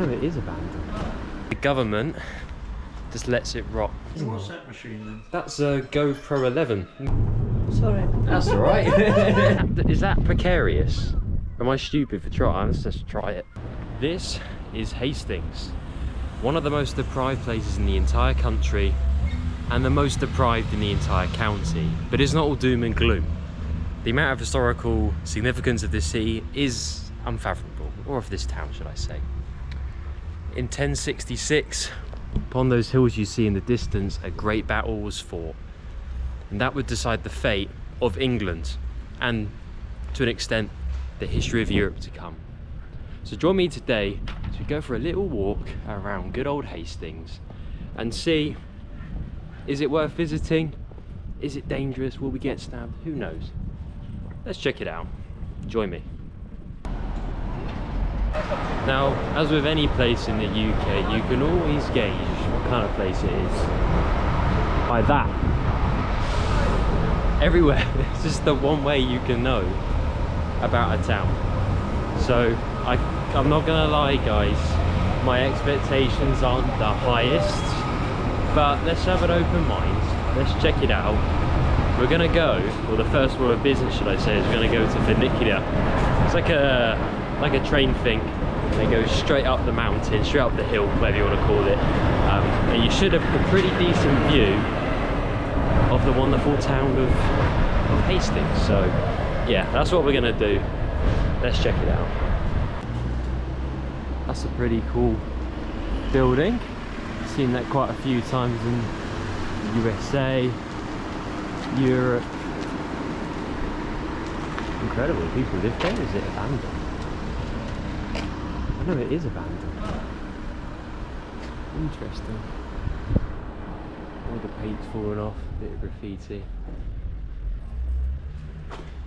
know it is abandoned. The government just lets it rot. What's that machine then? That's a GoPro 11. Sorry. That's alright. Is that precarious? Am I stupid for trying? Let's just try it. This is Hastings, one of the most deprived places in the entire country and the most deprived in the entire county. But it's not all doom and gloom. The amount of historical significance of this city is unfathomable, or of this town should I say. In 1066, upon those hills you see in the distance, a great battle was fought, and that would decide the fate of England and, to an extent, the history of Europe to come. So join me today as we go for a little walk around good old Hastings and see, is it worth visiting? Is it dangerous? Will we get stabbed? Who knows? Let's check it out. Join me. Now, as with any place in the UK, you can always gauge what kind of place it is by that. Everywhere, it's just the one way you can know about a town. So, I'm not gonna lie guys, my expectations aren't the highest, but let's have an open mind, let's check it out. We're gonna go, or the first order of business should I say, is we're gonna go to funicular. It's like a train thing. They go straight up the mountain, straight up the hill, whatever you want to call it. And you should have a pretty decent view of the wonderful town of Hastings. So yeah, that's what we're gonna do. Let's check it out. That's a pretty cool building. I've seen that quite a few times in the USA, Europe. Incredible, people live there. Is it abandoned? I know it is abandoned. Interesting. All the paint's fallen off, a bit of graffiti.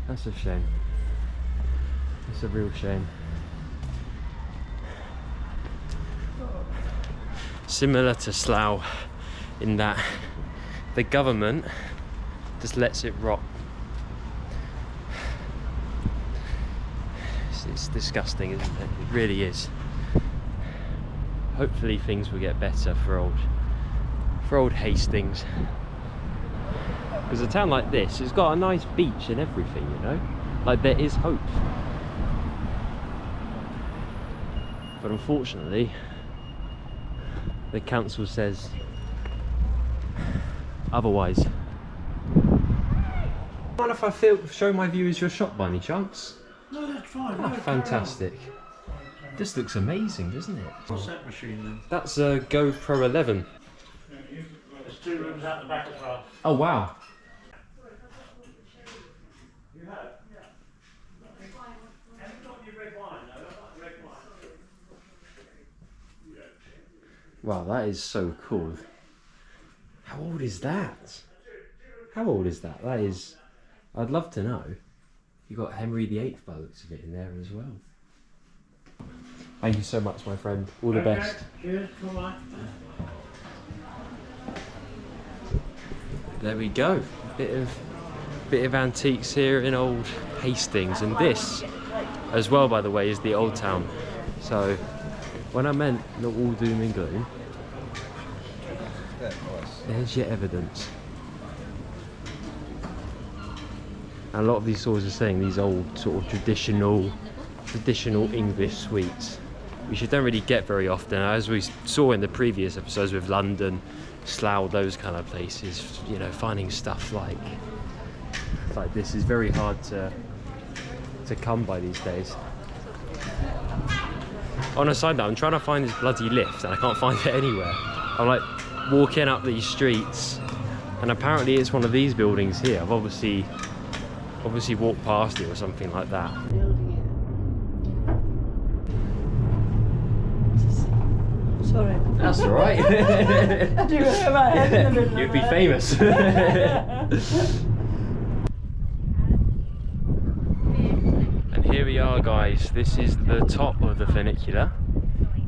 That's a shame. It's a real shame. Similar to Slough in that the government just lets it rot. It's disgusting, isn't it? It really is. Hopefully things will get better for old Hastings. Because a town like this, it's got a nice beach and everything, you know? Like, there is hope. But unfortunately, the council says otherwise. Mind if I show my viewers your shop by any chance? No, that's fine. Oh, fantastic. This looks amazing, doesn't it? What's that machine then? That's a GoPro 11. There's 2 rooms out the back as well. Oh, wow. You have? Yeah. Haven't got any red wine though. I've got red wine. Wow, that is so cool. How old is that? How old is that? That is... I'd love to know. You got Henry VIII by the looks of it in there as well. Thank you so much, my friend. All the best. Cheers. Come on. There we go. Bit of antiques here in old Hastings, and this, as well, by the way, is the old town. So, when I meant not all doom and gloom, there's your evidence. And a lot of these stores are saying these old sort of traditional English sweets, which you don't really get very often, as we saw in the previous episodes with London, Slough, those kind of places. You know, finding stuff like this is very hard to come by these days. On a side note, I'm trying to find this bloody lift and I can't find it anywhere. I'm like walking up these streets and apparently it's one of these buildings here. I've obviously walked past it or something like that. Sorry. That's alright. I do hurt my head in the middle. You'd be famous. And here we are, guys. This is the top of the funicular.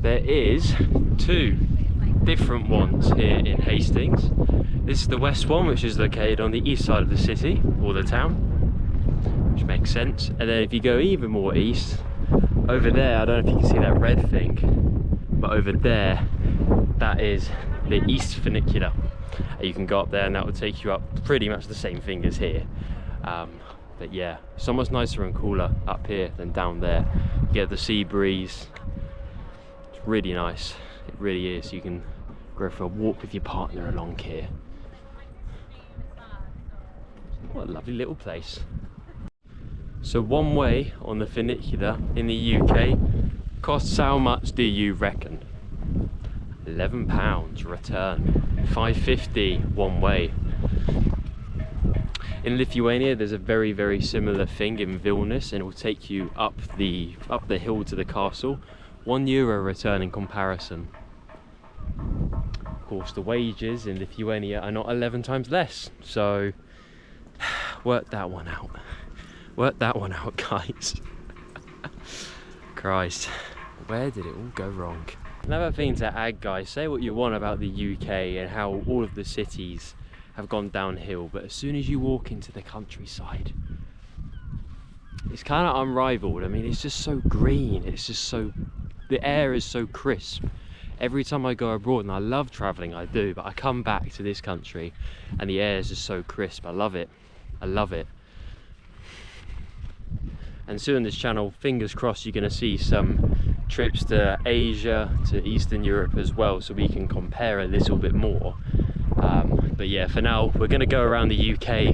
There is 2 different ones here in Hastings. This is the west one, which is located on the east side of the city, or the town, which makes sense. And then if you go even more east, over there, I don't know if you can see that red thing, but But over there, that is the East Funicular. You can go up there and that will take you up pretty much the same thing as here. But yeah, so much nicer and cooler up here than down there. You get the sea breeze. It's really nice. It really is. You can go for a walk with your partner along here. What a lovely little place. So one way on the funicular in the UK costs how much do you reckon? £11 return, £5.50 one way. In Lithuania there's a very similar thing in Vilnius, and it will take you up the hill to the castle. €1 return in comparison. Of course the wages in Lithuania are not 11 times less, so work that one out. Work that one out, guys. Christ, where did it all go wrong? Another thing to add, guys, say what you want about the UK and how all of the cities have gone downhill, but as soon as you walk into the countryside, it's kind of unrivaled. I mean, it's just so green, it's just so, the air is so crisp. Every time I go abroad, and I love traveling, I do, but I come back to this country and the air is just so crisp. I love it. I love it. And soon on this channel, fingers crossed, you're going to see some trips to Asia, to Eastern Europe as well, so we can compare a little bit more. But yeah, for now, we're going to go around the UK,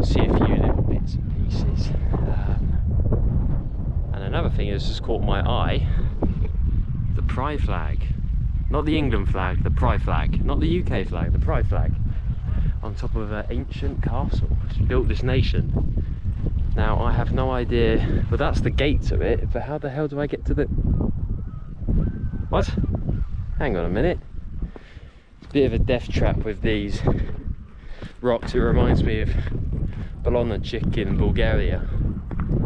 see a few little bits and pieces. And another thing that's just caught my eye, the Pride flag. Not the England flag, the Pride flag. Not the UK flag, the Pride flag. On top of an ancient castle which built this nation. Now I have no idea, but that's the gate to it, but how the hell do I get to the... What? Hang on a minute. Bit of a death trap with these rocks. It reminds me of Bolonachik in Bulgaria.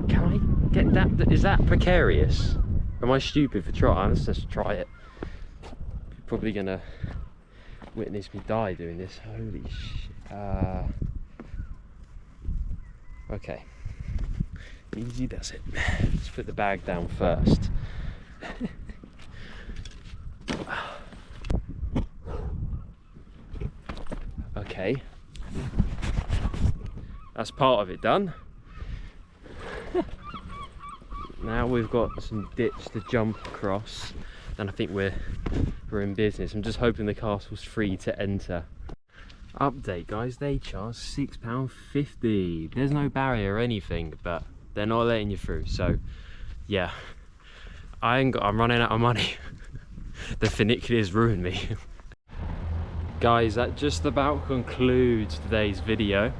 Can I get that? Is that precarious? Am I stupid for trying? Let's just try it. Probably gonna witness me die doing this. Holy shit. Okay. Easy does it. Let's put the bag down first. Okay. That's part of it done. Now we've got some ditch to jump across, and I think we're in business. I'm just hoping the castle's free to enter. Update, guys, they charge £6.50. There's no barrier or anything, but they're not letting you through, so yeah, I'm running out of money. The funiculars ruined me. Guys, that just about concludes today's video.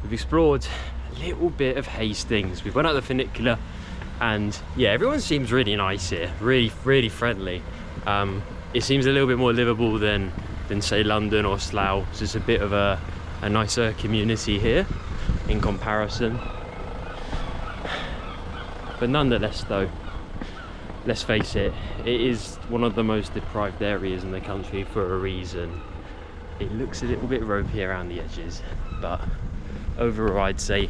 We've explored a little bit of Hastings. We went out the funicular, and yeah, everyone seems really nice here, really friendly. It seems a little bit more livable than say London or Slough. It's just a bit of a nicer community here in comparison. But nonetheless though, let's face it, it is one of the most deprived areas in the country for a reason. It looks a little bit ropey around the edges, but overall I'd say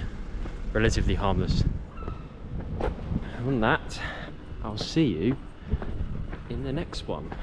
relatively harmless. On that, I'll see you in the next one.